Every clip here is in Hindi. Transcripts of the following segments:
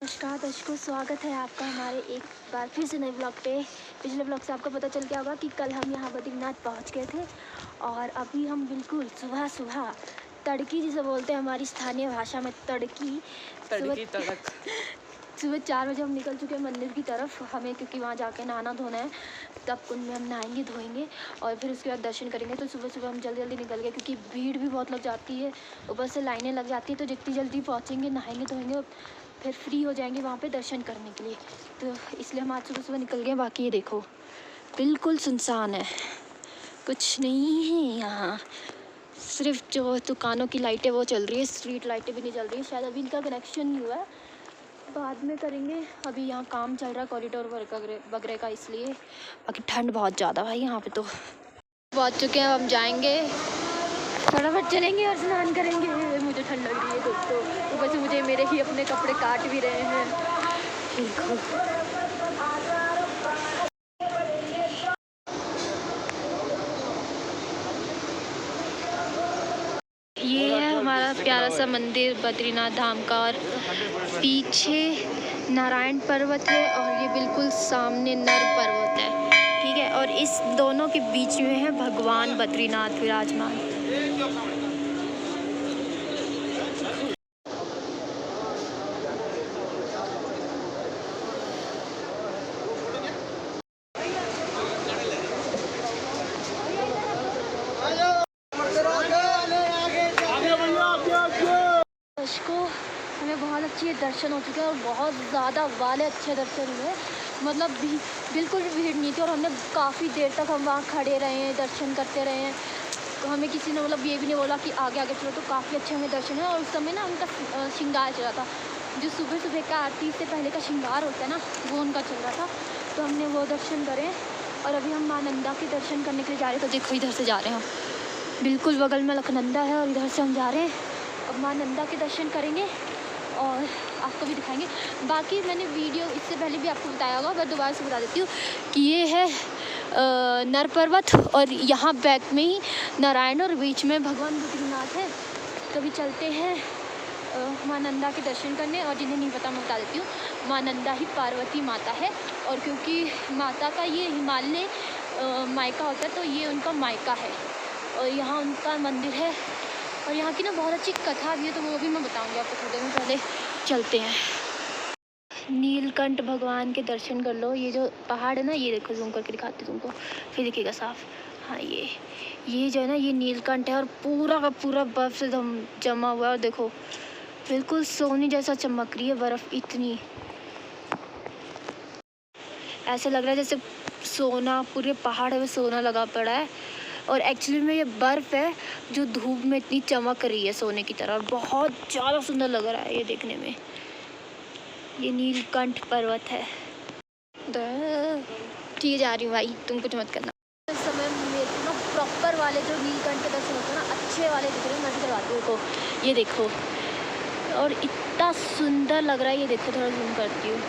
नमस्कार दर्शकों, स्वागत है आपका हमारे एक बार फिर से नए ब्लॉग पे। पिछले ब्लॉग से आपको पता चल गया होगा कि कल हम यहाँ बद्रीनाथ पहुँच गए थे और अभी हम बिल्कुल सुबह सुबह तड़की जिसे बोलते हैं हमारी स्थानीय भाषा में तड़की सुबह 4 बजे हम निकल चुके हैं मंदिर की तरफ। हमें क्योंकि वहाँ जाके नहाना धोना है, तब कुंड में हम नहाएंगे धोएंगे और फिर उसके बाद दर्शन करेंगे। तो सुबह सुबह हम जल्दी जल्दी निकल गए क्योंकि भीड़ भी बहुत लग जाती है, ऊपर से लाइनें लग जाती है। तो जितनी जल्दी पहुँचेंगे नहाएंगे धोएंगे फिर फ्री हो जाएंगे वहाँ पे दर्शन करने के लिए। तो इसलिए हम आज सुबह सुबह निकल गए। बाकी ये देखो बिल्कुल सुनसान है, कुछ नहीं है यहाँ, सिर्फ जो दुकानों की लाइटें वो चल रही है, स्ट्रीट लाइटें भी नहीं चल रही है। शायद अभी इनका कनेक्शन नहीं हुआ है, बाद में करेंगे। अभी यहाँ काम चल रहा है कॉरिडोर वर्क वगैरह का, इसलिए। बाकी ठंड बहुत ज़्यादा भाई यहाँ पे। तो पहुँच चुके हैं, हम जाएंगे फटाफट चलेंगे और स्नान करेंगे। मुझे ठंड लग रही है दोस्तों, ऊपर से मुझे मेरे ही अपने कपड़े काट भी रहे हैं। ये है हमारा प्यारा सा मंदिर बद्रीनाथ धाम का, और पीछे नारायण पर्वत है और ये बिल्कुल सामने नर पर्वत है, ठीक है। और इस दोनों के बीच में है भगवान बद्रीनाथ विराजमान। दर्शकों, हमें बहुत अच्छे दर्शन हो चुके हैं और बहुत ज़्यादा वाले अच्छे दर्शन हुए। मतलब बिल्कुल भी भीड़ नहीं थी और हमने काफ़ी देर तक हम वहाँ खड़े रहे हैं, दर्शन करते रहे हैं। तो हमें किसी ने मतलब ये भी नहीं बोला कि आगे आगे चलो। तो काफ़ी अच्छे हमें दर्शन है। और उस समय ना उनका श्रृंगार चल रहा था, जो सुबह सुबह का आरती से पहले का श्रृंगार होता है ना, वो उनका चल रहा था। तो हमने वो दर्शन करे और अभी हम माँ नंदा के दर्शन करने के लिए जा रहे हैं। तो देखो इधर से जा रहे हैं हम, बिल्कुल बगल में अलकनंदा है और इधर से हम जा रहे हैं। अब माँ नंदा के दर्शन करेंगे और आपको भी दिखाएंगे। बाकी मैंने वीडियो इससे पहले भी आपको बताया होगा, मैं दोबारा से बता देती हूँ कि ये है नर पर्वत और यहाँ बैक में ही नारायण और बीच में भगवान बद्रीनाथ है। तो अभी चलते हैं माँ नंदा के दर्शन करने। और जिन्हें नहीं पता मैं बता देती हूँ, माँ नंदा ही पार्वती माता है। और क्योंकि माता का ये हिमालय मायका होता है, तो ये उनका मायका है और यहाँ उनका मंदिर है। और यहाँ की ना बहुत अच्छी कथा भी है, तो वो भी मैं बताऊँगी आपको थोड़ी देर में। पहले चलते हैं, नीलकंठ भगवान के दर्शन कर लो। ये जो पहाड़ है ना, ये देखो, जूम करके दिखाती हूँ तुमको, फिर दिखेगा साफ। हाँ, ये जो है ना, ये नीलकंठ है और पूरा का पूरा बर्फ़ से जमा हुआ है। और देखो बिल्कुल सोने जैसा चमक रही है बर्फ़, इतनी ऐसा लग रहा है जैसे सोना, पूरे पहाड़ में सोना लगा पड़ा है। और एक्चुअली में ये बर्फ़ है जो धूप में इतनी चमक रही है सोने की तरह, और बहुत ज़्यादा सुंदर लग रहा है ये देखने में। ये नीलकंठ पर्वत है। ठीक है, जा रही हूँ भाई, तुम कुछ मत करना। इस समय मेरे को ना प्रॉपर वाले जो नीलकंठ के दर्शन होते हैं ना, अच्छे वाले दिख रहे हैं, मैं करवाती हूँ। तो ये देखो, और इतना सुंदर लग रहा है। ये देखो, थोड़ा जूम करती हूँ,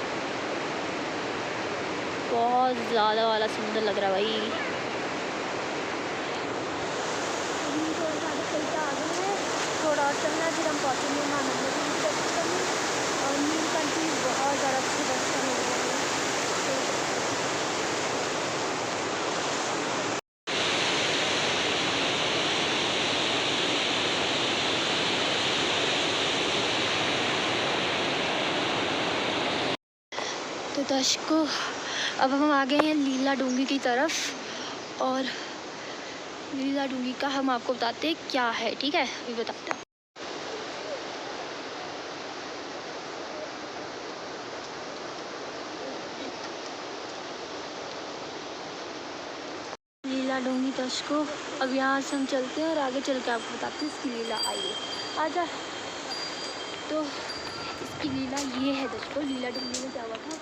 बहुत ज़्यादा वाला सुंदर लग रहा है भाई। थोड़ा और चलना है, फिर हम पहुँचेंगे माँ नंदा के दर्शन करने। और नीलकंठ भी बहुत ज़्यादा अच्छे दर्शन हो रहे हैं। तो दर्शकों, अब हम आ गए हैं लीला डूंगी की तरफ, और लीला डूंगी का हम आपको बताते हैं क्या है, ठीक है, अभी बताते हैं। लीला डूंगी दर्शकों, अब यहाँ से हम चलते हैं और आगे चल के आपको बताते हैं इसकी लीला। आइए आजा। तो इसकी लीला ये है दर्शकों, लीला डूंगी में क्या हुआ था,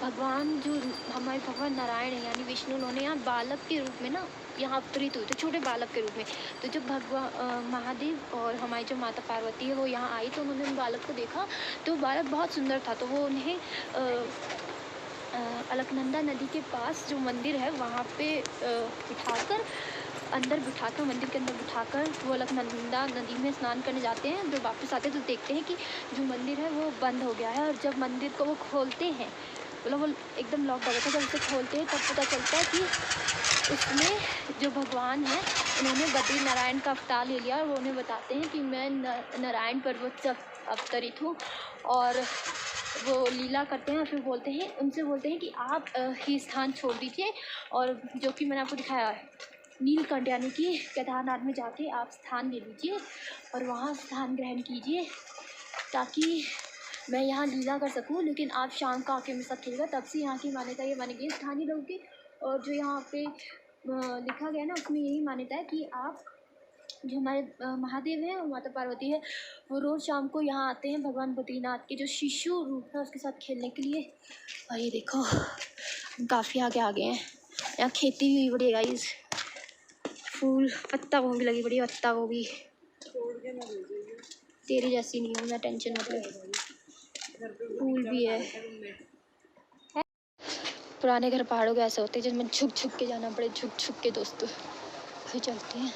भगवान जो हमारे भगवान नारायण है यानी विष्णु, उन्होंने यहाँ बालक के रूप में ना यहाँ अवतरित हुए थे, छोटे बालक के रूप में। तो जब भगवान महादेव और हमारी जो माता पार्वती है वो यहाँ आई, तो उन्होंने उन बालक को देखा, तो बालक बहुत सुंदर था। तो वो उन्हें अलकनंदा नदी के पास जो मंदिर है वहाँ पे बिठाकर अंदर बिठाकर, मंदिर के अंदर बिठाकर वो लोग नंदा नदी में स्नान करने जाते हैं। जब वापस आते हैं तो देखते हैं कि जो मंदिर है वो बंद हो गया है। और जब मंदिर को वो खोलते हैं, मतलब वो एकदम लॉक हो गया था, जब उसे खोलते हैं तब पता चलता है कि उसमें जो भगवान है उन्होंने बद्री नारायण का अवतार ले लिया। और वो उन्हें बताते हैं कि मैं नारायण पर्वत से अवतरित हूँ, और वो लीला करते हैं। और फिर बोलते हैं, उनसे बोलते हैं कि आप ही स्थान छोड़ दीजिए, और जो कि मैंने आपको दिखाया है नीलकंठ, यानी कि केदारनाथ में जाके आप स्थान ले लीजिए और वहाँ स्थान ग्रहण कीजिए, ताकि मैं यहाँ लीला कर सकूँ, लेकिन आप शाम को आके मेरे साथ खेलेगा। तब से यहाँ की मान्यता ये मानी गई स्थानीय लोगों की। और जो यहाँ पे लिखा गया ना, उसमें यही मान्यता है कि आप जो हमारे महादेव हैं और माता पार्वती है, वो रोज़ शाम को यहाँ आते हैं भगवान बद्रीनाथ के जो शिशु रूप है उसके साथ खेलने के लिए। और ये देखो काफ़ी आगे आ गए हैं। यहाँ खेती भी बड़ी है गाइस, फूल पत्ता गोभी लगी बड़ी, पत्ता गोभी तेरी जैसी नहीं हूँ मैं, टेंशन मत ले। फूल भी है। पुराने घर पहाड़ों के ऐसे होते हैं जिसमें झुक झुक के जाना पड़े, झुक झुक के दोस्तों। फिर चलते हैं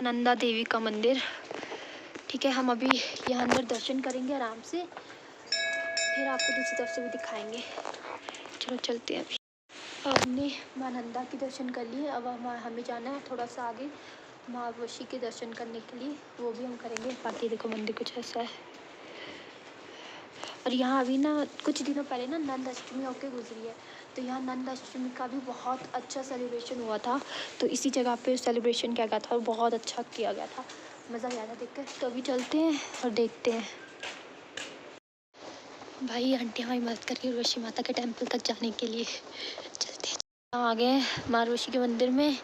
नंदा देवी का मंदिर। ठीक है, हम अभी यहाँ अंदर दर्शन करेंगे आराम से, फिर आपको दूसरी तरफ से भी दिखाएंगे। चलो चलते हैं। अभी हमने माँ नंदा के दर्शन कर लिए, अब हमें जाना है थोड़ा सा आगे माँ उर्वशी के दर्शन करने के लिए, वो भी हम करेंगे। बाकी देखो मंदिर कुछ ऐसा है। और यहाँ अभी ना कुछ दिनों पहले ना नंद अष्टमी होके गुजरी है, तो यहाँ नंद अष्टमी का भी बहुत अच्छा सेलिब्रेशन हुआ था। तो इसी जगह पे सेलिब्रेशन किया गया था और बहुत अच्छा किया गया था, मज़ा आया था देख कर। तो अभी चलते हैं और देखते हैं। भाई आंटी हमारी मदद करके उर्वशी माता के टेम्पल तक जाने के लिए। चलते हैं, आ गए माँ उर्वशी के मंदिर में।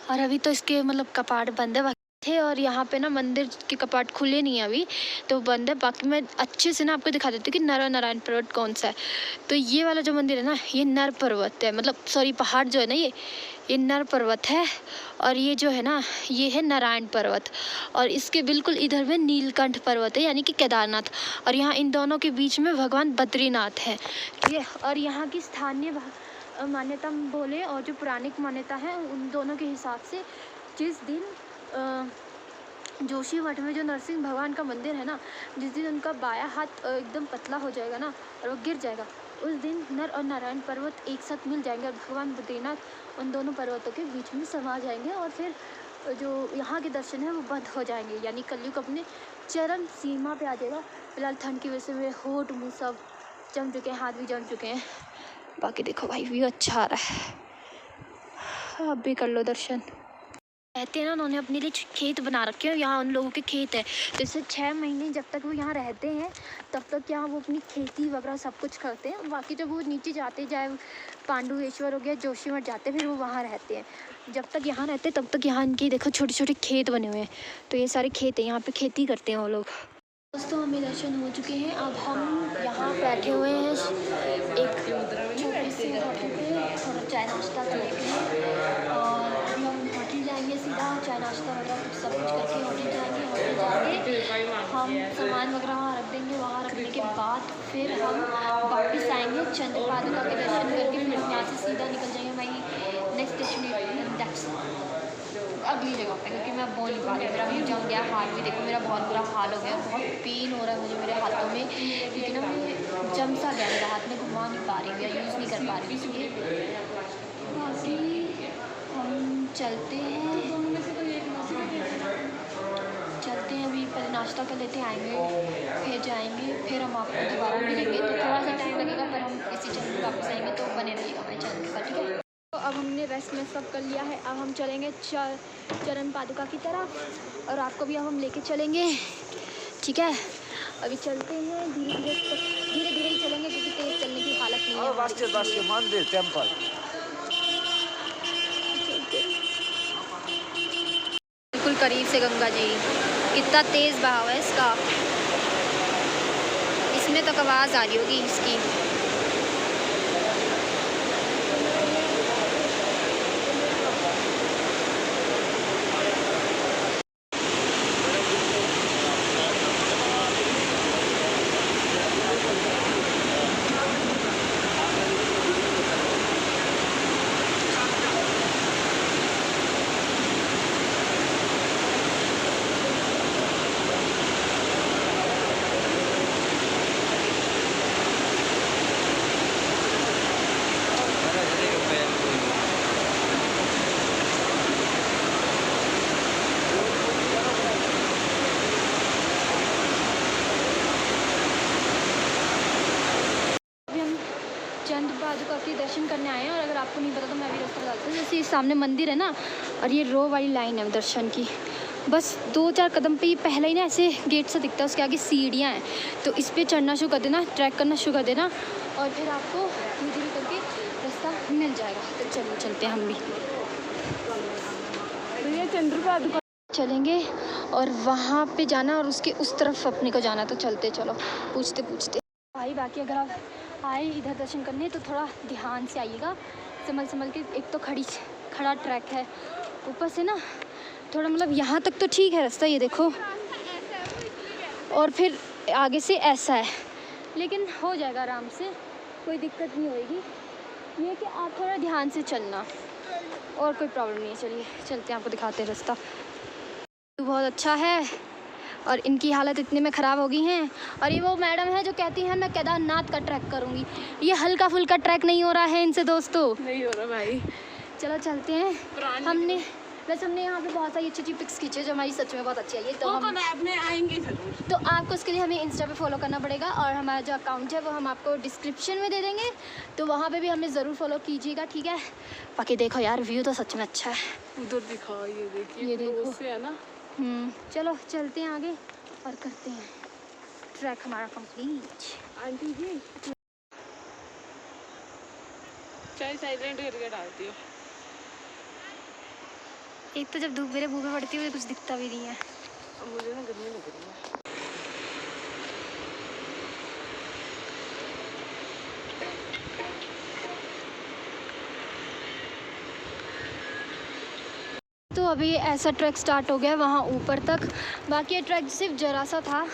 और अभी तो इसके मतलब कपाट बंद है थे, और यहाँ पे ना मंदिर के कपाट खुले नहीं है अभी, तो बंद है। बाकी मैं अच्छे से ना आपको दिखा देती हूँ कि नर और नारायण पर्वत कौन सा है। तो ये वाला जो मंदिर है ना, ये नर पर्वत है, मतलब सॉरी पहाड़ जो है ना, ये नर पर्वत है। और ये जो है ना, ये है नारायण पर्वत। और इसके बिल्कुल इधर में नीलकंठ पर्वत है, यानी कि केदारनाथ। और यहाँ इन दोनों के बीच में भगवान बद्रीनाथ है। ये और यहाँ की स्थानीय मान्यता बोले और जो पौराणिक मान्यता है उन दोनों के हिसाब से, जिस दिन जोशी मठ में जो नरसिंह भगवान का मंदिर है ना, जिस दिन उनका बायां हाथ एकदम पतला हो जाएगा ना और वो गिर जाएगा, उस दिन नर और नारायण पर्वत एक साथ मिल जाएंगे और भगवान बद्रीनाथ उन दोनों पर्वतों के बीच में समा जाएंगे। और फिर जो यहाँ के दर्शन है वो बंद हो जाएंगे, यानी कलयुग अपने चरम सीमा पे आ जाएगा। फिलहाल ठंड की वजह से मेरे होठ मुँह सब जम चुके हैं, हाथ भी जम चुके हैं। बाकी देखो भाई व्यू अच्छा आ रहा है, आप भी कर लो दर्शन। कहते हैं ना, उन्होंने अपने लिए खेत बना रखे हैं, यहाँ उन लोगों के खेत है। जैसे 6 महीने जब तक वो यहाँ रहते हैं तब तक यहाँ वो अपनी खेती वगैरह सब कुछ करते हैं। बाकी जब वो नीचे जाते, चाहे पांडुएश्वर हो गया, जोशीमठ जाते, फिर वो वहाँ रहते हैं। जब तक यहाँ रहते तब तक यहाँ इनके देखो छोटे छोटे खेत बने हुए हैं, तो ये सारे खेत हैं, यहाँ पे खेती करते हैं वो लोग। दोस्तों हमें दर्शन हो चुके हैं, अब हम यहाँ बैठे हुए हैं एक छोटे से होटल पे, थोड़ा चाय नाश्ता करेंगे और अभी हम होटल जाएंगे सीधा। चाय नाश्ता वगैरह कुछ सब कुछ करके होटल जाएंगे। होटल जाके हम सामान वगैरह वहाँ रख देंगे। वहाँ रखने के बाद फिर हम वापस आएंगे, चंद्रपादुका के दर्शन करके फिर यहाँ से सीधा निकल जाएंगे हमारी नेक्स्ट डेस्टिनेशन अगली जगह पे, क्योंकि मैं बोल नहीं पा रही, मेरा मुँह जम गया, हाथ भी देखो मेरा बहुत बुरा हाल हो गया, बहुत पेन हो रहा है मुझे मेरे हाथों में, क्योंकि ना मैं जम सा गया मेरा हाथ, में घुमा नहीं पा रही हूँ या यूज़ नहीं कर पा रही हूँ। इसलिए बाकी हम चलते हैं अभी पहले नाश्ता कर लेते आएंगे, फिर जाएंगे, फिर हम आपको दोबारा मिलेंगे। तो थोड़ा सा टाइम लगेगा, पर हम इसी चैनल पर वापस आएंगे, तो बने रहिएगा हमारे चैनल पर, ठीक है। तो अब हमने रेस्ट में सब कर लिया है, अब हम चलेंगे चरण पादुका की तरफ, और आपको भी अब हम लेके चलेंगे, ठीक है। अभी चलते हैं धीरे धीरे ही चलेंगे, क्योंकि तेज चलने की हालत नहीं है। मंदिर टेम्पल बिल्कुल करीब से गंगा जी, कितना तेज़ बहाव है इसका, इसमें तक आवाज़ आ रही होगी इसकी। पादुका के दर्शन करने आए हैं। और अगर आपको नहीं पता तो मैं अभी रास्ता बताती हूँ। जैसे इस सामने मंदिर है ना, और ये रो वाली लाइन है दर्शन की, बस 2-4 कदम पे ये पहला ही ना ऐसे गेट से दिखता है, उसके आगे सीढ़ियाँ हैं, तो इस पर चढ़ना शुरू कर देना, ट्रैक करना शुरू कर देना, और फिर आपको धीरे धीरे करके रास्ता मिल जाएगा। तो चलिए चलते हैं हम भी, ये चंद्र पादुका चलेंगे और वहाँ पे जाना और उसके उस तरफ अपने को जाना। तो चलते चलो पूछते पूछते भाई। बाकी अगर आप आए इधर दर्शन करने तो थोड़ा ध्यान से आइएगा, संभल के। एक तो खड़ा ट्रैक है, ऊपर से ना थोड़ा मतलब यहाँ तक तो ठीक है रास्ता, ये देखो, और फिर आगे से ऐसा है, लेकिन हो जाएगा आराम से, कोई दिक्कत नहीं होएगी। ये कि आप थोड़ा ध्यान से चलना, और कोई प्रॉब्लम नहीं है। चलिए चलते हैं, आपको दिखाते हैं रास्ता। बहुत अच्छा है और इनकी हालत इतने में ख़राब हो गई हैं। और ये वो मैडम है जो कहती हैं मैं केदारनाथ का ट्रैक करूँगी, ये हल्का फुल्का ट्रैक नहीं हो रहा है इनसे दोस्तों, नहीं हो रहा भाई। चलो चलते हैं। हमने यहाँ पे बहुत सारी अच्छी पिक्स खींचे जो हमारी सच में बहुत अच्छी आई है। तो हम आएंगे जरूर। तो आपको उसके लिए हमें इंस्टा पे फॉलो करना पड़ेगा, और हमारा जो अकाउंट है वो हम आपको डिस्क्रिप्शन में दे देंगे, तो वहाँ पे भी हमें ज़रूर फॉलो कीजिएगा, ठीक है। बाकी देखो यार, व्यू तो सच में अच्छा है। उधर दिखाओ, ये देखिए, ये देखो से है ना। चलो चलते हैं आगे और करते हैं ट्रैक हमारा कंप्लीट। आंटी जी चाय साइलेंट करके डालती हो। एक तो जब धूप मेरे मुँह पे पड़ती है मुझे कुछ दिखता भी नहीं है। अब मुझे ना गर्मी लग रही है। तो अभी ऐसा ट्रैक स्टार्ट हो गया वहाँ ऊपर तक, बाकी ये ट्रैक सिर्फ जरा सा था,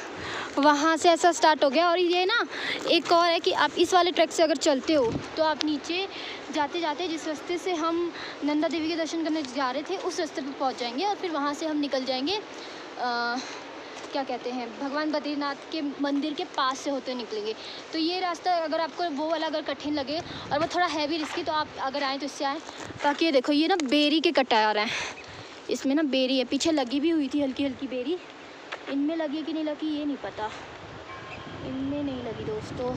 वहाँ से ऐसा स्टार्ट हो गया। और ये ना एक और है कि आप इस वाले ट्रैक से अगर चलते हो तो आप नीचे जाते जाते जिस रास्ते से हम नंदा देवी के दर्शन करने जा रहे थे उस रास्ते पे पहुँच जाएंगे, और फिर वहाँ से हम निकल जाएंगे क्या कहते हैं, भगवान बद्रीनाथ के मंदिर के पास से होते निकलेंगे। तो ये रास्ता अगर आपको वो वाला अगर कठिन लगे और वो थोड़ा हैवी रिस्की, तो आप अगर आएँ तो इससे आएँ। बाकी ये देखो, ये ना बेरी के कटार हैं, इसमें ना बेरी है, पीछे लगी भी हुई थी हल्की हल्की बेरी, इनमें लगी कि नहीं लगी ये नहीं पता, इनमें नहीं लगी दोस्तों,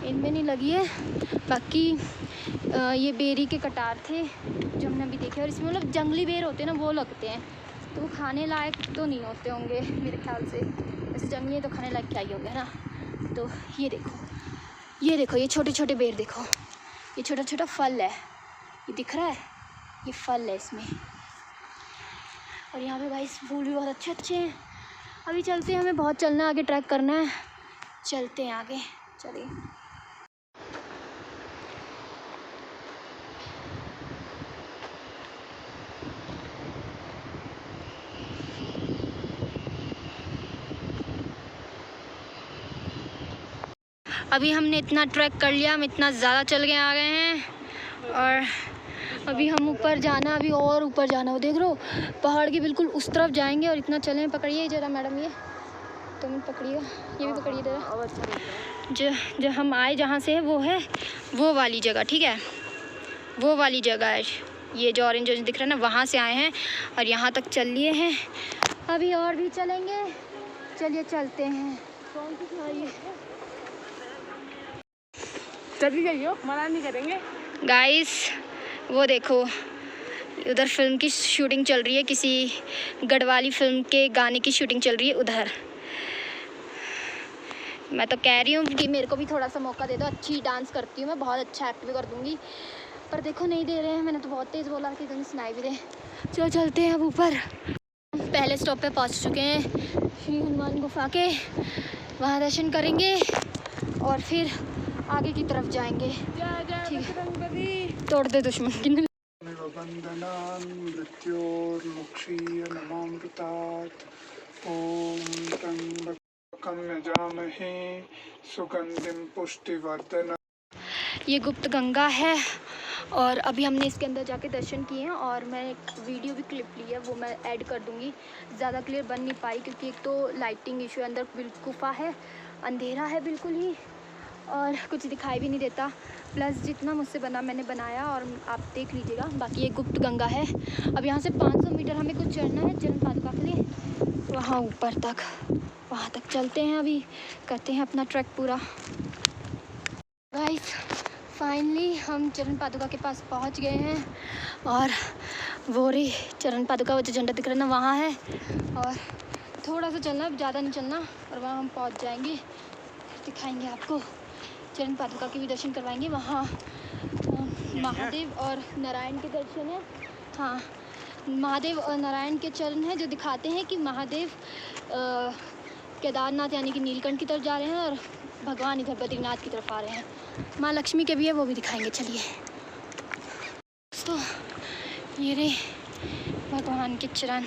इनमें नहीं लगी है। बाकी ये बेरी के कटार थे जो हमने अभी देखे, और इसमें मतलब जंगली बेर होते हैं ना वो लगते हैं, तो वो खाने लायक तो नहीं होते होंगे मेरे ख्याल से, वैसे जंगली है तो खाने लायक क्या ही होंगे ना। तो ये देखो ये छोटे छोटे बेर देखो, ये छोटा छोटा फल है, ये दिख रहा है, ये फल है इसमें। और यहाँ पे भाई फूल भी बहुत अच्छे अच्छे हैं। अभी चलते हैं, हमें बहुत चलना है, आगे ट्रैक करना है, चलते हैं आगे, चलिए। अभी हमने इतना ट्रैक कर लिया, हम इतना ज़्यादा चल के आ गए हैं, और अभी हम ऊपर जाना, अभी और ऊपर जाना। वो देख रहे हो पहाड़ के बिल्कुल उस तरफ जाएंगे, और इतना चलें। पकड़िए ज़रा मैडम, ये तुम पकड़िएगा, ये भी पकड़िए ज़रा। जो हम आए जहाँ से है वो वाली जगह, ठीक है, वो वाली जगह है, ये जो ऑरेंज दिख रहा है ना, वहाँ से आए हैं और यहाँ तक चल लिए हैं। अभी और भी चलेंगे, चलिए चलते हैं। चली जाइए, मना नहीं करेंगे गाइस। वो देखो उधर फिल्म की शूटिंग चल रही है, किसी गढ़वाली फिल्म के गाने की शूटिंग चल रही है उधर। मैं तो कह रही हूँ कि मेरे को भी थोड़ा सा मौका दे दो, अच्छी डांस करती हूँ मैं, बहुत अच्छा एक्ट भी कर दूँगी, पर देखो नहीं दे रहे हैं। मैंने तो बहुत तेज़ बोला कि कहीं सुनाई भी दे। चलो चलते हैं अब ऊपर। पहले स्टॉप पे पहुँच चुके हैं, श्री हनुमान गुफा के, वहाँ दर्शन करेंगे और फिर आगे की तरफ जाएंगे। ठीक है, तोड़ दे दुश्मन की। ये गुप्त गंगा है, और अभी हमने इसके अंदर जाके दर्शन किए हैं, और मैं एक वीडियो भी क्लिप ली है, वो मैं ऐड कर दूँगी। ज़्यादा क्लियर बन नहीं पाई क्योंकि एक तो लाइटिंग इशू है, अंदर बिल्कुल गुफा है, अंधेरा है बिल्कुल ही, और कुछ दिखाई भी नहीं देता। प्लस जितना मुझसे बना मैंने बनाया, और आप देख लीजिएगा। बाकी ये गुप्त गंगा है। अब यहाँ से 500 मीटर हमें कुछ चढ़ना है चरण पादुका के लिए, वहाँ ऊपर तक, वहाँ तक चलते हैं। अभी करते हैं अपना ट्रैक पूरा। गाइस फाइनली हम चरण पादुका के पास पहुंच गए हैं और वो रे चरण पादुका, वो जो झंडा दिख रहा है ना वहाँ है। और थोड़ा सा चलना, ज़्यादा नहीं चलना, और वहाँ हम पहुंच जाएंगे। दिखाएंगे आपको चरण पादुका के भी दर्शन करवाएंगे। वहाँ महादेव और नारायण के दर्शन है। हाँ, महादेव और नारायण के चरण हैं जो दिखाते हैं कि महादेव केदारनाथ यानी कि नीलकंठ की तरफ जा रहे हैं और भगवान इधर बद्रीनाथ की तरफ आ रहे हैं। माँ लक्ष्मी के भी है, वो भी दिखाएंगे। चलिए दोस्तों, ये रे भगवान के चरण।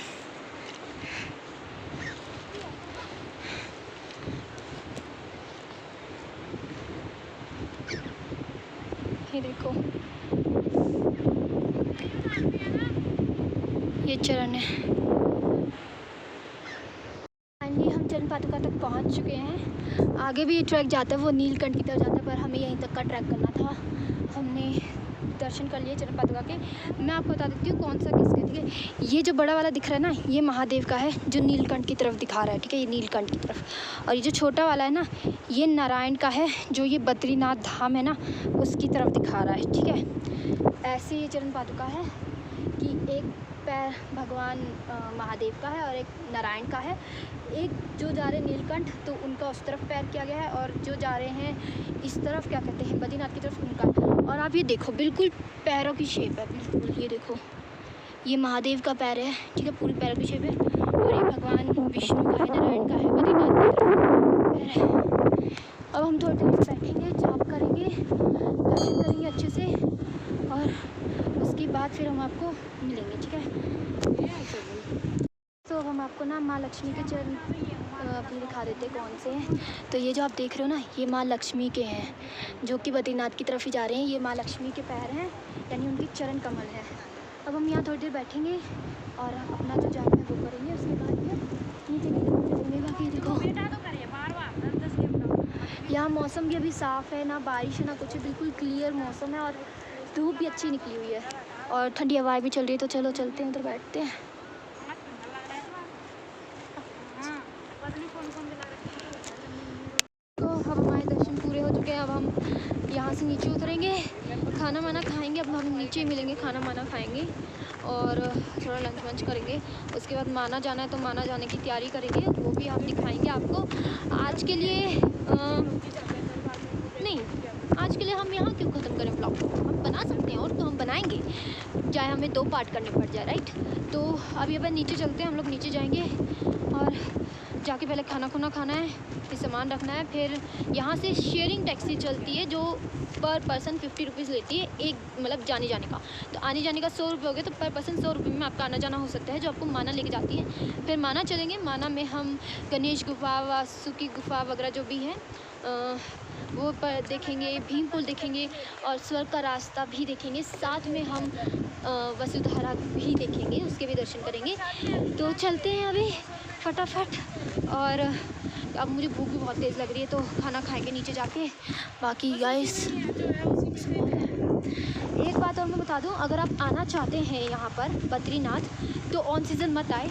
ये देखो, ये चरण है। फाइनली हम चरण पादुका तक पहुंच चुके हैं। आगे भी ये ट्रैक जाता है, वो नीलकंठ की तरफ जाता है, पर हमें यहीं तक का ट्रैक करना था। हमने दर्शन कर लिए चरण पादुका के। मैं आपको बता देती हूँ कौन सा किसका, ठीक है। ये जो बड़ा वाला दिख रहा है ना, ये महादेव का है जो नीलकंठ की तरफ दिखा रहा है, ठीक है, ये नीलकंठ की तरफ। और ये जो छोटा वाला है ना, ये नारायण का है जो ये बद्रीनाथ धाम है ना उसकी तरफ दिखा रहा है, ठीक है। ऐसे ये चरण पादुका है कि एक पैर भगवान महादेव का है और एक नारायण का है। एक जो जा रहे नीलकंठ तो उनका उस तरफ पैर किया गया है, और जो जा रहे हैं इस तरफ क्या कहते हैं बद्रीनाथ की तरफ, उनका। और आप ये देखो, बिल्कुल पैरों की शेप है, बिल्कुल। ये देखो, ये महादेव का पैर है, ठीक है, पूरी पैरों की शेप है। और ये भगवान विष्णु का है, नारायण का है, बद्रीनाथ की तरफ पैर है। अब हम थोड़ी देर बैठेंगे, जाप करेंगे, दर्शन करेंगे अच्छे से, और उसके बाद फिर हम आपको मिलेंगे, ठीक है। तो अब हम आपको ना माँ लक्ष्मी के चरण भी दिखा देते कौन से हैं। तो ये जो आप देख रहे हो ना, ये माँ लक्ष्मी के हैं जो कि बद्रीनाथ की तरफ ही जा रहे हैं। ये माँ लक्ष्मी के पैर हैं, यानी उनकी चरण कमल है। अब हम यहाँ थोड़ी देर बैठेंगे और अपना जो जाप है वो करेंगे। उसके बाद फिर नीचे की तरफ चलेंगे। बाकी देखो, यहाँ मौसम भी अभी साफ़ है, ना बारिश है ना कुछ, बिल्कुल क्लियर मौसम है, और धूप भी अच्छी निकली हुई है और ठंडी हवाएं भी चल रही है। तो चलो चलते हैं, उधर बैठते हैं। तो अब हमारे दर्शन पूरे हो चुके हैं। अब हम यहाँ से नीचे उतरेंगे, खाना वाना खाएंगे। अब हम नीचे मिलेंगे, खाना वाना खाएंगे और थोड़ा लंच वंच करेंगे। उसके बाद माना जाना है तो माना जाने की तैयारी करेंगे, वो भी हम दिखाएंगे आपको। आज के लिए नहीं, आज के लिए हम यहाँ क्यों ख़त्म करें ब्लॉग को, हम बना सकते हैं और तो हम बनाएंगे, चाहे हमें 2 पार्ट करने पड़ जाए, राइट। तो अभी अपन नीचे चलते हैं, हम लोग नीचे जाएंगे और जाके पहले खाना खुना खाना है, फिर सामान रखना है। फिर यहाँ से शेयरिंग टैक्सी चलती है जो पर पर्सन 50 रुपीज़ लेती है, एक मतलब जाने का। तो आने जाने का 100 रुपये हो गए, तो पर पर्सन 100 रुपये में आपका आना जाना हो सकता है, जो आपको माना लेके जाती है। फिर माना चलेंगे, माना में हम गणेश गुफा, वासुकी गुफा वगैरह जो भी हैं वो पर देखेंगे, भीमपुल देखेंगे और स्वर्ग का रास्ता भी देखेंगे। साथ में हम वसुधारा भी देखेंगे, उसके भी दर्शन करेंगे। तो चलते हैं अभी फटाफट। और अब मुझे भूख भी बहुत तेज़ लग रही है, तो खाना खाएंगे नीचे जाके। बाकी गाइस, एक बात और मैं बता दूं, अगर आप आना चाहते हैं यहाँ पर बद्रीनाथ तो ऑन सीज़न मत आए,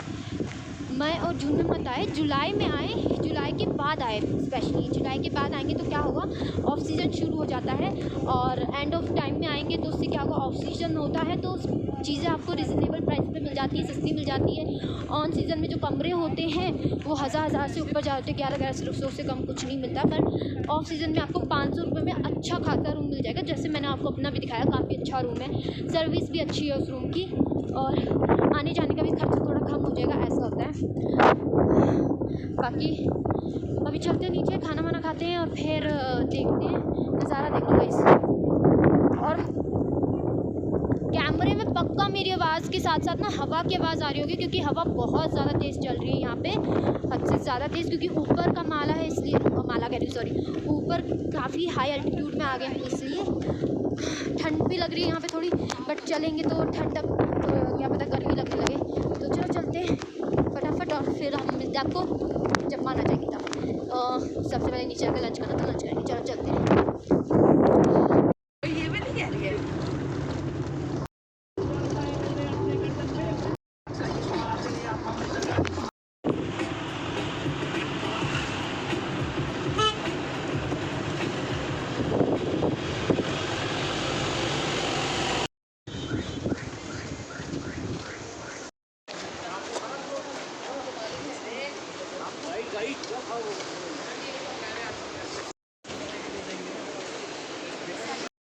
मई और जून में मत आए, जुलाई में आए, जुलाई के बाद आए। स्पेशली जुलाई के बाद आएंगे तो क्या होगा, ऑफ सीज़न शुरू हो जाता है, और एंड ऑफ टाइम में आएंगे तो उससे क्या होगा, ऑफ सीज़न होता है तो चीज़ें आपको रिजनेबल प्राइस पे मिल जाती है, सस्ती मिल जाती है। ऑन सीज़न में जो कमरे होते हैं वो हज़ार से ऊपर जाते हैं, 1100 से कम कुछ नहीं मिलता। पर ऑफ सीज़न में आपको 500 रुपये में अच्छा खासा रूम मिल जाएगा। जैसे मैंने आपको अपना भी दिखाया, काफ़ी अच्छा रूम है, सर्विस भी अच्छी है उस रूम की, और आने जाने का भी खर्चा थोड़ा कम हो जाएगा, ऐसा होता है। बाकी अभी चलते हैं नीचे, खाना वाना खाते हैं और फिर देखते हैं नज़ारा। देखो गाइस, और कैमरे में पक्का मेरी आवाज़ के साथ साथ ना हवा की आवाज़ आ रही होगी, क्योंकि हवा बहुत ज़्यादा तेज़ चल रही है यहाँ पे, हद से ज़्यादा तेज़, क्योंकि ऊपर का माला है इसलिए, माला कह रही हूँ सॉरी, ऊपर काफ़ी हाई एल्टीट्यूड में आ गया है, इसलिए ठंड भी लग रही है यहाँ पे थोड़ी। बट चलेंगे तो ठंडक तो क्या पता गर्मी लगने लगे। तो चलो चलते हैं फटाफट, और फिर हम मिलते हैं आपको जब माना जाएगी तब। सबसे पहले नीचे आकर लंच करना, तो लंच करेंगे। चलो चलते हैं।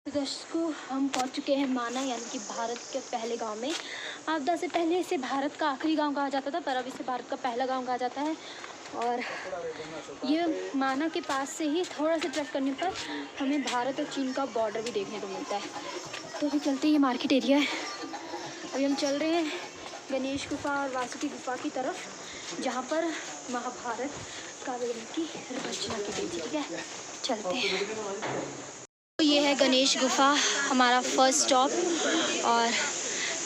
दर्शकों, हम पहुंच चुके हैं माना, यानी कि भारत के पहले गांव में। आपदा से पहले इसे भारत का आखिरी गांव कहा जाता था, पर अब इसे भारत का पहला गांव कहा जाता है। और ये माना के पास से ही थोड़ा सा ट्रैक करने पर हमें भारत और चीन का बॉर्डर भी देखने को मिलता है। तो अभी चलते हैं, ये मार्केट एरिया है। अभी हम चल रहे हैं गणेश गुफा और वासुकी गुफा की तरफ, जहाँ पर महाभारत काव्य ग्रंथ की रचना की गई थी। ठीक है, चलते हैं। तो ये है गणेश गुफा, हमारा फर्स्ट स्टॉप, और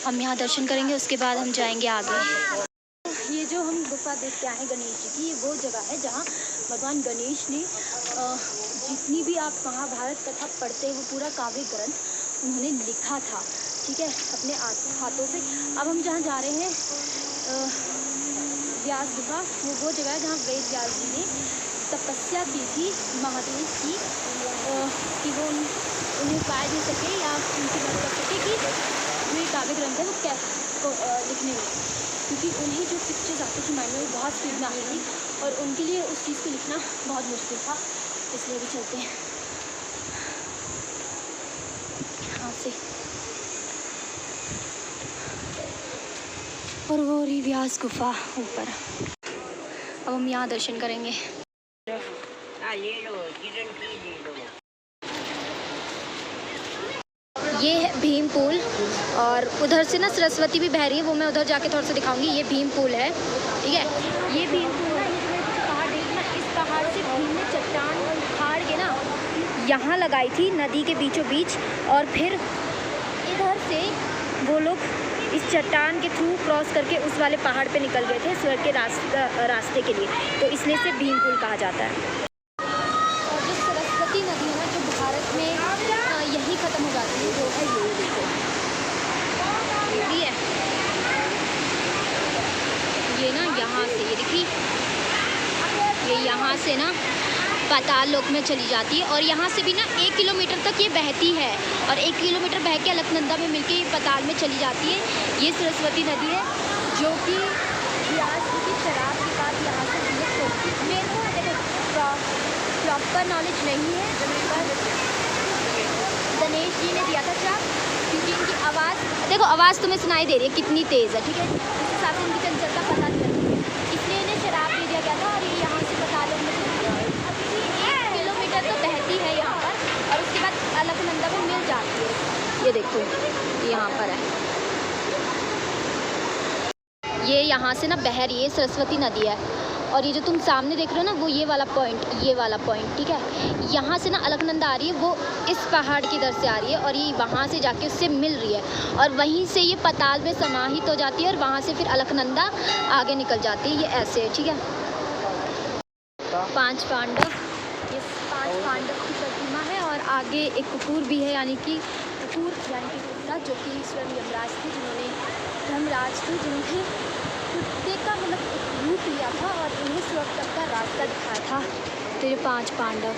हम यहाँ दर्शन करेंगे, उसके बाद हम जाएंगे आगे। ये जो हम गुफा देख के आए हैं गणेश जी की, ये वो जगह है जहाँ भगवान गणेश ने जितनी भी आप महाभारत कथा पढ़ते हैं वो पूरा काव्य ग्रंथ उन्होंने लिखा था। ठीक है, अपने हाथों से। अब हम जहाँ जा रहे हैं व्यास गुफा, वो जगह है जहाँ वेद व्यास जी ने तपस्या की थी महादेव की, कि वो उन्हें उपाय दे सके या उनकी मदद कर सके कि जो ये काव्य ग्रंथ है वो लिखने में, क्योंकि उन्हें जो पिक्चर्स आती थी माइंड में वो बहुत स्पीड में आती थी और उनके लिए उस चीज़ को लिखना बहुत मुश्किल था। इसलिए भी चलते हैं यहाँ से। और वो रही व्यास गुफा ऊपर। अब हम यहाँ दर्शन करेंगे। ये है भीम पुल, और उधर से ना सरस्वती भी बह रही है, वो मैं उधर जाके थोड़ा सा दिखाऊंगी। ये भीम पुल है, ठीक है। ये भीम पुल है, ये जो पहाड़ देखना, इस पहाड़ से भीम ने चट्टान उखाड़ के ना यहाँ लगाई थी नदी के बीचों बीच, और फिर इधर से वो लोग इस चट्टान के थ्रू क्रॉस करके उस वाले पहाड़ पे निकल गए थे स्वर्ग के रास्ते के लिए, तो इसलिए से भीम पुल कहा जाता है। और जो सरस्वती नदी है ना, जो भारत में यही ख़त्म हो जाती है, वो है ये देखो, ये ये ना यहाँ से, ये देखिए, ये यहाँ से ना पाताल लोक में चली जाती है, और यहाँ से भी ना 1 किलोमीटर तक ये बहती है, और 1 किलोमीटर बह के अलकनंदा में मिलके ये पाताल में चली जाती है। ये सरस्वती नदी है, जो कि व्यास जी की शराब के बाद यहाँ से विलुप्त हो। मेरे को देखो प्रॉपर नॉलेज नहीं है, पर गणेश जी ने दिया था श्राप, क्योंकि इनकी आवाज़ देखो, आवाज़ तुम्हें सुनाई दे रही है कितनी तेज़ है, ठीक है। इस हिसाब से इनकी चंचलता पता चलती है, इसलिए इन्हें शराब दे दिया गया था। और ये यहाँ से पाताल में 1 किलोमीटर तो बहती है यहाँ पर, और उसके बाद अलकनंदा में मिल जाती है। ये देखो, ये यहाँ पर है, ये यहाँ से ना बह रही है, सरस्वती नदी है। और ये जो तुम सामने देख रहे हो ना, वो ये वाला पॉइंट, ठीक है। यहाँ से ना अलकनंदा आ रही है, वो इस पहाड़ की दर से आ रही है, और ये वहाँ से जाके उससे मिल रही है, और वहीं से ये पाताल में समाहित हो जाती है, और वहाँ से फिर अलकनंदा आगे निकल जाती है। ये ऐसे है, ठीक है। 5 पांडव, ये 5 पांडव की प्रतिमा है, और आगे एक कुकुर भी है, यानी कि कुत्ता, जो कि स्वयं यमराज थे, जिन्होंने कुत्ते का मतलब एक रूप लिया था और इन्हें स्वर्ग तक का रास्ता दिखाया था। तो ये 5 पांडव,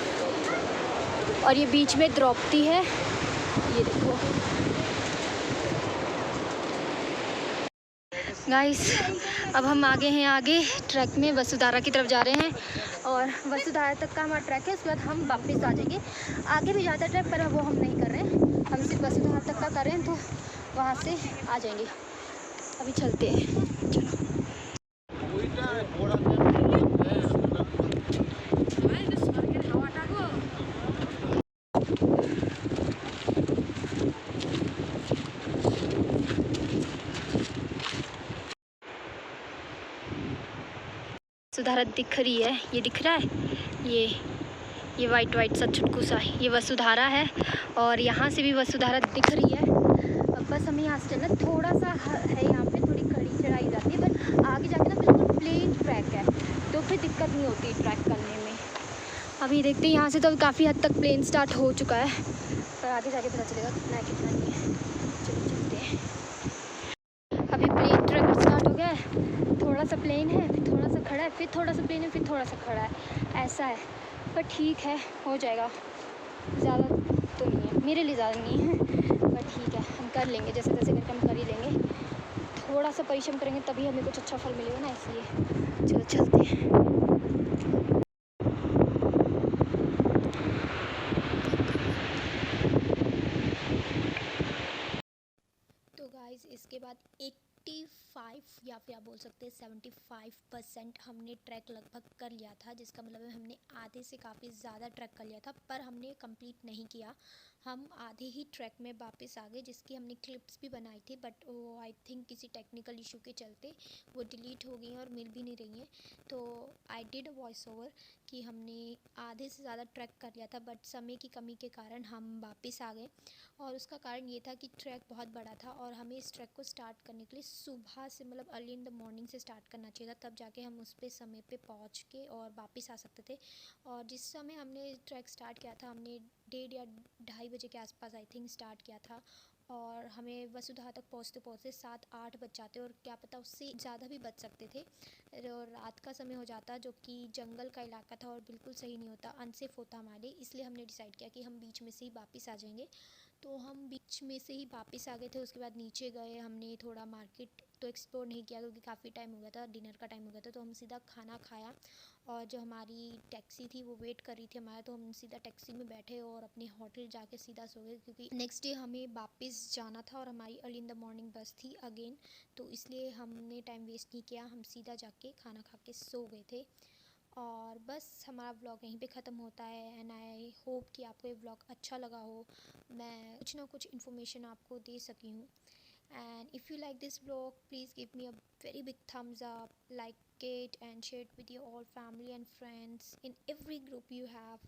और ये बीच में द्रौपदी है, ये देखो गाइस। अब हम आगे ट्रैक में वसुधारा की तरफ जा रहे हैं, और वसुधारा तक का हमारा ट्रैक है, उसके बाद हम वापस आ जाएंगे। आगे भी जाता है ट्रैक, पर वो हम नहीं कर रहे हैं, हम सिर्फ वसुधारा तक का कर रहे हैं, तो वहाँ से आ जाएंगे। अभी चलते हैं, चलो। वसुधारा दिख रही है, ये दिख रहा है, ये वाइट सा छुटकू सा, ये वसुधारा है, और यहाँ से भी वसुधारा दिख रही है। अब बस हमें यहाँ से चलना, थोड़ा सा है यहाँ पे, थोड़ी कड़ी चढ़ाई जाती है, पर आगे जाके ना बिल्कुल प्लेन ट्रैक है, तो फिर दिक्कत नहीं होती ट्रैक करने में। अभी देखते हैं, यहाँ से तो काफ़ी हद तक प्लेन स्टार्ट हो चुका है, पर आगे जाके पता चलेगा कितना है कितना नहीं है। चलो चलते हैं। अभी प्लेन ट्रैक स्टार्ट हो गया है, थोड़ा सा प्लेन है, फिर थोड़ा सा खड़ा है, फिर थोड़ा सा प्लेन है, फिर थोड़ा सा खड़ा है, ऐसा है। पर ठीक है, हो जाएगा, ज़्यादा तो नहीं है, मेरे लिए ज़्यादा नहीं है, पर ठीक है, हम कर लेंगे, जैसे तैसे करके हम कर ही लेंगे। थोड़ा सा परिश्रम करेंगे तभी हमें कुछ अच्छा फल मिलेगा ना, इसलिए चलो चलते हैं। बोल सकते हैं 75% हमने ट्रैक लगभग कर लिया था, जिसका मतलब है हमने आधे से काफ़ी ज़्यादा ट्रैक कर लिया था, पर हमने कंप्लीट नहीं किया। हम आधे ही ट्रैक में वापस आ गए, जिसकी हमने क्लिप्स भी बनाई थी, बट वो आई थिंक किसी टेक्निकल इशू के चलते वो डिलीट हो गई हैं और मिल भी नहीं रही हैं। तो I did a voice over कि हमने आधे से ज़्यादा ट्रैक कर लिया था, बट समय की कमी के कारण हम वापस आ गए। और उसका कारण ये था कि ट्रैक बहुत बड़ा था और हमें इस ट्रैक को स्टार्ट करने के लिए सुबह से मतलब अर्ली इन द मॉर्निंग से स्टार्ट करना चाहिए था, तब जाके हम उस पे समय पे पहुंच के और वापस आ सकते थे। और जिस समय हमने ट्रैक स्टार्ट किया था, हमने 1:30 या 2:30 बजे के आसपास आई थिंक स्टार्ट किया था, और हमें वसुधा तक पहुँचते पहुँचते 7-8 बज जाते, और क्या पता उससे ज़्यादा भी बच सकते थे। और रात का समय हो जाता, जो कि जंगल का इलाका था और बिल्कुल सही नहीं होता, अनसेफ होता हमारे लिए। इसलिए हमने डिसाइड किया कि हम बीच में से ही वापस आ जाएंगे। तो हम बीच में से ही वापस आ गए थे। उसके बाद नीचे गए, हमने थोड़ा मार्केट तो एक्सप्लोर नहीं किया क्योंकि काफ़ी टाइम हो गया था, डिनर का टाइम हो गया था, तो हम सीधा खाना खाया। और जो हमारी टैक्सी थी वो वेट कर रही थी हमारा, तो हम सीधा टैक्सी में बैठे और अपने होटल जाके सीधा सो गए, क्योंकि नेक्स्ट डे हमें वापस जाना था और हमारी अर्ली इन द मॉर्निंग बस थी अगेन। तो इसलिए हमने टाइम वेस्ट नहीं किया, हम सीधा जाके खाना खा के सो गए थे। और बस हमारा व्लॉग यहीं पे ख़त्म होता है। एंड आई होप कि आपको ये व्लॉग अच्छा लगा हो, मैं कुछ ना कुछ इन्फॉर्मेशन आपको दे सकी हूँ। And if you like this vlog, please give me a very big thumbs up, like it and share it with your all family and friends in every group you have.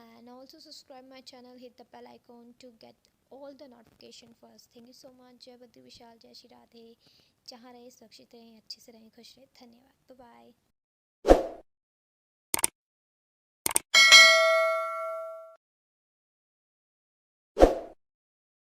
And also subscribe my channel, hit the bell icon to get all the notification first. Thank you so much. जय बद्री विशाल, जय श्री राधे। जहाँ रहे सुरक्षित रहें, अच्छे से रहें, खुश रहें। धन्यवाद। Bye bye.